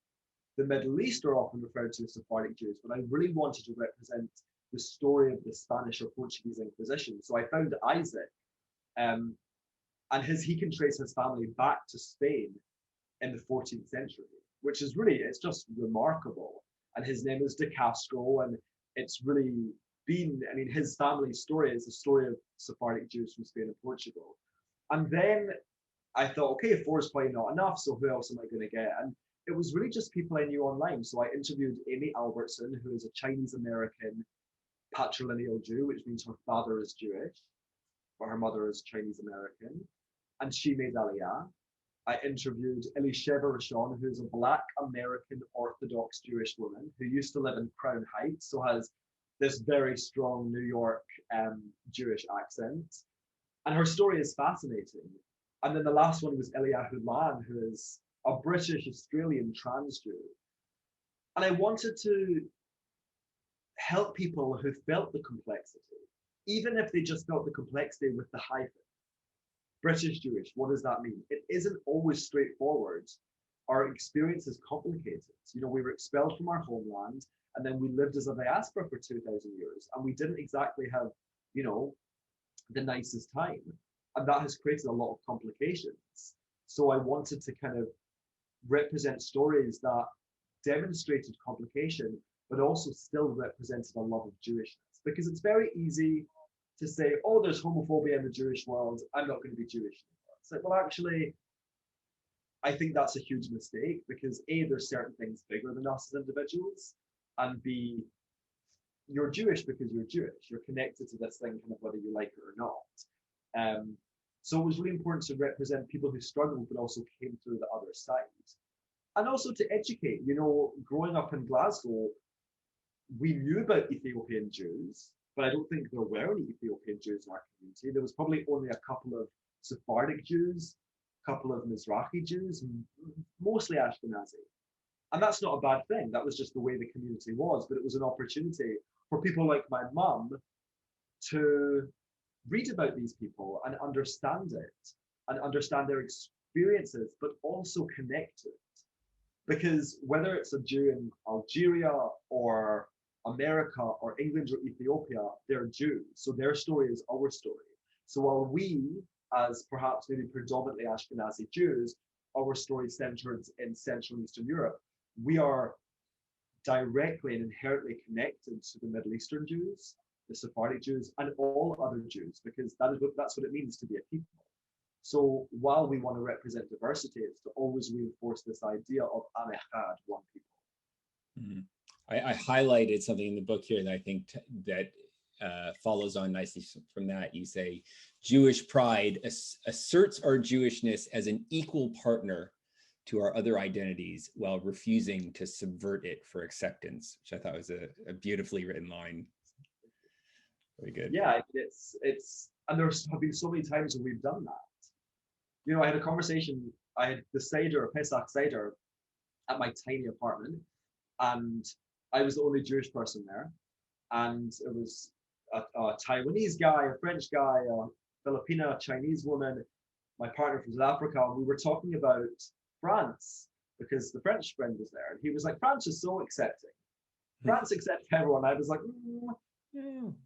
the Middle East are often referred to as Sephardic Jews, but I really wanted to represent the story of the Spanish or Portuguese Inquisition. So I found Isaac, and he can trace his family back to Spain in the 14th century, which is really, it's just remarkable. And his name is De Castro, and it's really been, I mean, his family story is a story of Sephardic Jews from Spain and Portugal. And then I thought, okay, 4 is probably not enough, so who else am I going to get? And it was really just people I knew online. So I interviewed Amy Albertson, who is a Chinese-American patrilineal Jew, which means her father is Jewish, but her mother is Chinese-American, and she made Aliyah. I interviewed Elisheva Rishon, who's a Black American Orthodox Jewish woman who used to live in Crown Heights, so has this very strong New York Jewish accent. And her story is fascinating. And then the last one was Eliyahu Lan, who is a British Australian trans Jew. And I wanted to help people who felt the complexity, even if they just felt the complexity with the hyphen. British Jewish, what does that mean? It isn't always straightforward. Our experience is complicated. You know, we were expelled from our homeland, and then we lived as a diaspora for 2,000 years, and we didn't exactly have, you know, the nicest time. And that has created a lot of complications. So I wanted to kind of represent stories that demonstrated complication, but also still represented a love of Jewishness. Because it's very easy to say, oh, there's homophobia in the Jewish world, I'm not going to be Jewish anymore. It's like, well, actually, I think that's a huge mistake, because A, there's certain things bigger than us as individuals, and B, you're Jewish because you're Jewish. You're connected to this thing kind of whether you like it or not. So it was really important to represent people who struggled, but also came through the other side. And also to educate. You know, growing up in Glasgow, we knew about Ethiopian Jews, but I don't think there were any Ethiopian Jews in our community. There was probably only a couple of Sephardic Jews, a couple of Mizrahi Jews, mostly Ashkenazi. And that's not a bad thing. That was just the way the community was, but it was an opportunity for people like my mum to read about these people and understand it and understand their experiences, but also connect to it. Because whether it's a Jew in Algeria or America or England or Ethiopia, they're Jews. So their story is our story. So while we, as perhaps maybe predominantly Ashkenazi Jews, our story centered in Central and Eastern Europe, we are directly and inherently connected to the Middle Eastern Jews, the Sephardic Jews, and all other Jews, because that's what it means to be a people. So while we want to represent diversity, it's to always reinforce this idea of Am Echad, one people. Mm-hmm. I highlighted something in the book here that I think that follows on nicely from that. You say, Jewish pride asserts our Jewishness as an equal partner to our other identities while refusing to subvert it for acceptance, which I thought was a beautifully written line. Very good. Yeah, and there have been so many times when we've done that. You know, I had a conversation, I had the Seder, Pesach Seder, at my tiny apartment, and I was the only Jewish person there. And it was a Taiwanese guy, a French guy, a Filipina, a Chinese woman, my partner from South Africa, and we were talking about France, because the French friend was there. And he was like, France is so accepting. France accepts everyone. I was like,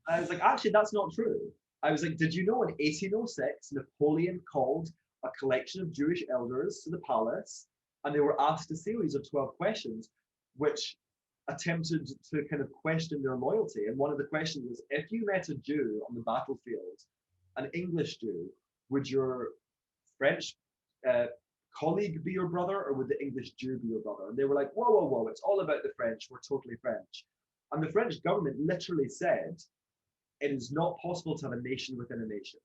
I was like, actually, that's not true. I was like, did you know in 1806, Napoleon called a collection of Jewish elders to the palace, and they were asked a series of 12 questions, which attempted to kind of question their loyalty. And one of the questions was, if you met a Jew on the battlefield, an English Jew, would your French colleague be your brother, or would the English Jew be your brother? And they were like, whoa, whoa, whoa, it's all about the French. We're totally French. And the French government literally said, it is not possible to have a nation within a nation.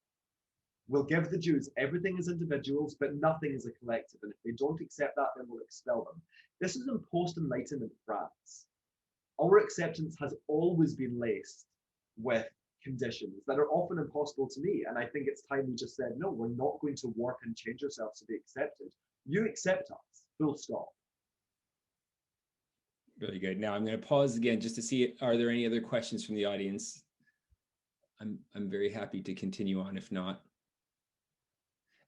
We'll give the Jews everything as individuals, but nothing as a collective. And if they don't accept that, then we'll expel them. This is in post-Enlightenment France. Our acceptance has always been laced with conditions that are often impossible to meet. And I think it's time we just said, no, we're not going to work and change ourselves to be accepted. You accept us, full stop. Really good. Now I'm going to pause again just to see, are there any other questions from the audience? I'm very happy to continue on if not.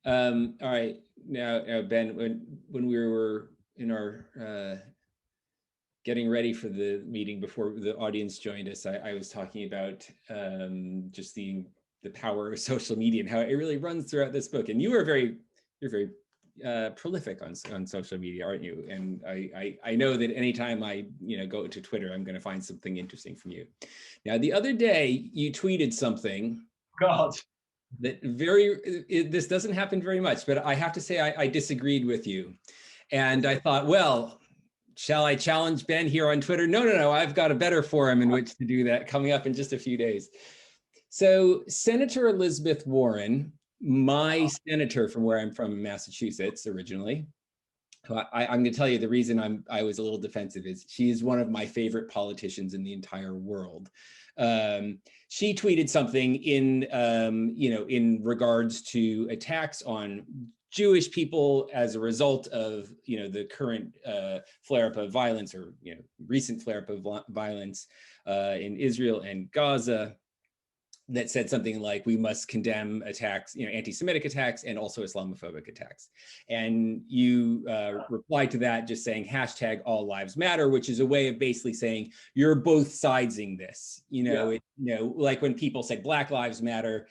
All right, now Ben, when we were in our getting ready for the meeting before the audience joined us, I was talking about just the power of social media and how it really runs throughout this book. And you're very prolific on social media, aren't you? And I know that anytime I go to Twitter, I'm going to find something interesting from you. Now, the other day you tweeted something. God. That this doesn't happen very much, but I have to say I disagreed with you. And I thought, well, shall I challenge Ben here on Twitter? No, I've got a better forum in which to do that coming up in just a few days. So Senator Elizabeth Warren, my senator from where I'm from in Massachusetts originally, I'm going to tell you the reason I was a little defensive is she is one of my favorite politicians in the entire world. She tweeted something in regards to attacks on Jewish people as a result of the current flare-up of violence, or recent flare-up of violence in Israel and Gaza, that said something like, we must condemn attacks, anti-Semitic attacks and also Islamophobic attacks. And you replied to that just saying #AllLivesMatter, which is a way of basically saying you're both sidesing this. Like when people said Black Lives Matter,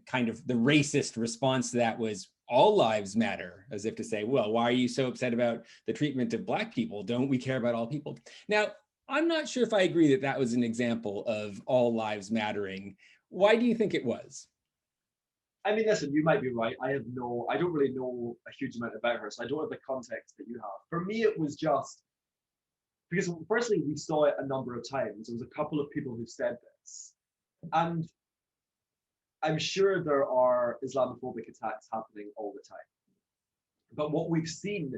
kind of the racist response to that was all lives matter, as if to say, well, why are you so upset about the treatment of Black people? Don't we care about all people? Now, I'm not sure if I agree that that was an example of all lives mattering. Why do you think it was? I mean, listen, you might be right. I don't really know a huge amount about her, so I don't have the context that you have. For me, it was just because firstly, we saw it a number of times. There was a couple of people who said this. And I'm sure there are Islamophobic attacks happening all the time. But what we've seen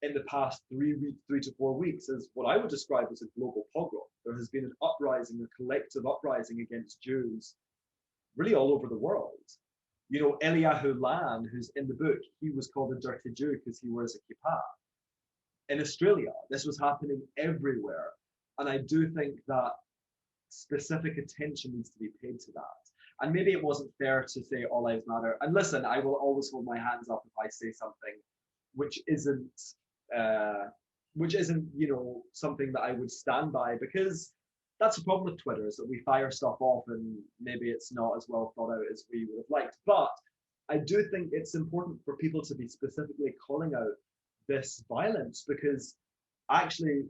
in the past 3 to 4 weeks is what I would describe as a global pogrom. There has been an uprising, a collective uprising against Jews really all over the world. Eliyahu Lan, who's in the book, he was called a dirty Jew because he wears a kippah. In Australia, this was happening everywhere. And I do think that specific attention needs to be paid to that. And maybe it wasn't fair to say all lives matter. And listen, I will always hold my hands up if I say something which isn't which isn't, something that I would stand by, because that's the problem with Twitter, is that we fire stuff off and maybe it's not as well thought out as we would have liked. But I do think it's important for people to be specifically calling out this violence, because actually,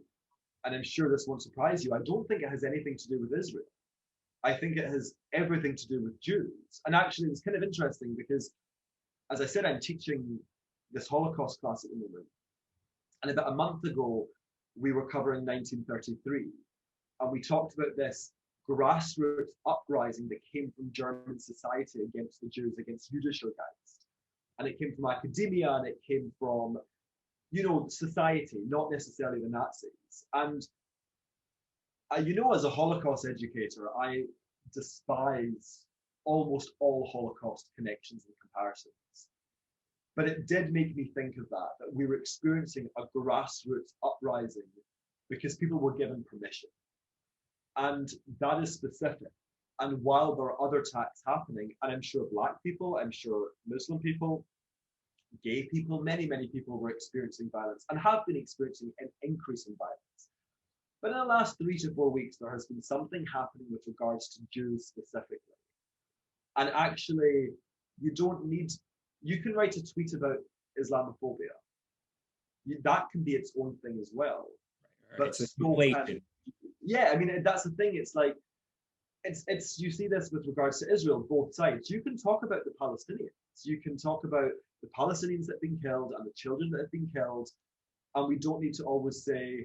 and I'm sure this won't surprise you, I don't think it has anything to do with Israel. I think it has everything to do with Jews. And actually, it's kind of interesting because, as I said, I'm teaching this Holocaust class at the moment. And about a month ago, we were covering 1933. And we talked about this grassroots uprising that came from German society against the Jews, against Jüdischergeist. And it came from academia, and it came from, society, not necessarily the Nazis. And, as a Holocaust educator, I despise almost all Holocaust connections and comparisons. But it did make me think of that we were experiencing a grassroots uprising because people were given permission. And that is specific. And while there are other attacks happening, and I'm sure Black people, I'm sure Muslim people, gay people, many, many people were experiencing violence and have been experiencing an increase in violence. But in the last 3 to 4 weeks, there has been something happening with regards to Jews specifically. And actually, you can write a tweet about Islamophobia. That can be its own thing as well. Right. But yeah, I mean, that's the thing. It's like, it's you see this with regards to Israel, both sides. You can talk about the Palestinians. You can talk about the Palestinians that have been killed and the children that have been killed. And we don't need to always say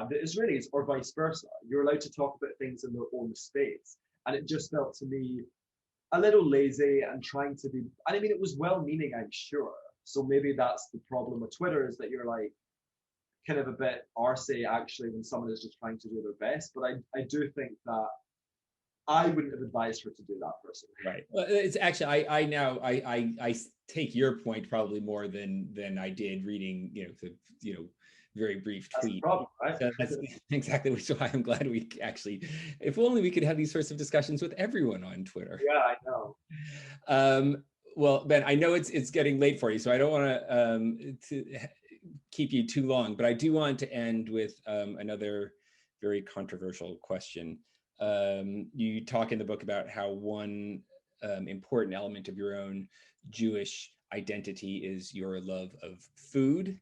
the Israelis or vice versa. You're allowed to talk about things in their own space. And it just felt to me a little lazy and trying to be, and I mean, it was well-meaning, I'm sure. So maybe that's the problem with Twitter, is that you're like kind of a bit arsey actually when someone is just trying to do their best. But I do think that I wouldn't have advised her to do that personally. Right. Well, it's actually, I take your point probably more than I did reading, the very brief tweet. That's the problem, right? So that's exactly why I'm glad we actually, if only we could have these sorts of discussions with everyone on Twitter. Yeah, I know. Well, Ben, I know it's getting late for you, so I don't want to keep you too long, but I do want to end with another very controversial question. You talk in the book about how one important element of your own Jewish identity is your love of food.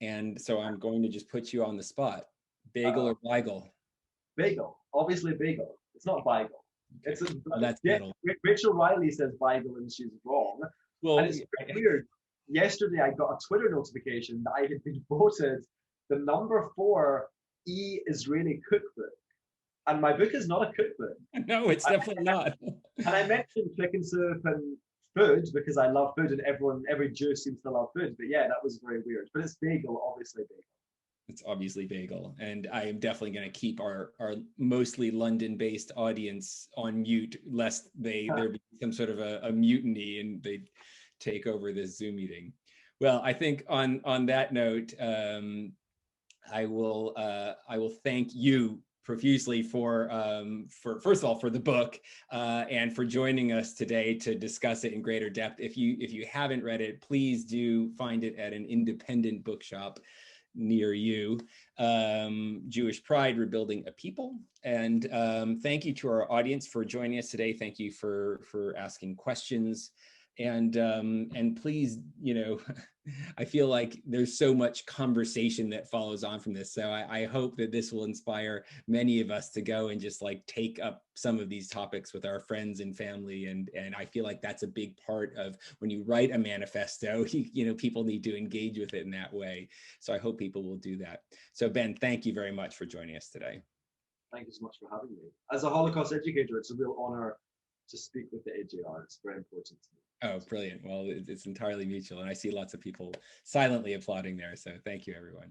And so I'm going to just put you on the spot. Bagel or Beigel? Bagel, obviously bagel. It's not Beigel. It's that's metal. Rachel Riley says Beigel and she's wrong. Well, and it's weird. Yesterday I got a Twitter notification that I had been voted the number 4 Israeli cookbook. And my book is not a cookbook. No, it's definitely not. And I mentioned chicken soup and food because I love food, and every Jew seems to love food. But yeah, that was very weird. But it's bagel, obviously bagel. It's obviously bagel. And I am definitely going to keep our mostly London-based audience on mute, lest there be some sort of a mutiny and they take over this Zoom meeting. Well, I think on that note, I will thank you profusely for first of all for the book and for joining us today to discuss it in greater depth. If you haven't read it, please do find it at an independent bookshop near you. Jewish Pride: Rebuilding a People. And thank you to our audience for joining us today. Thank you for asking questions. And please, I feel like there's so much conversation that follows on from this. So I hope that this will inspire many of us to go and just like take up some of these topics with our friends and family. And I feel like that's a big part of when you write a manifesto, people need to engage with it in that way. So I hope people will do that. So Ben, thank you very much for joining us today. Thank you so much for having me. As a Holocaust educator, it's a real honor to speak with the AJR. It's very important to me. Oh, brilliant. Well, it's entirely mutual. And I see lots of people silently applauding there. So thank you, everyone.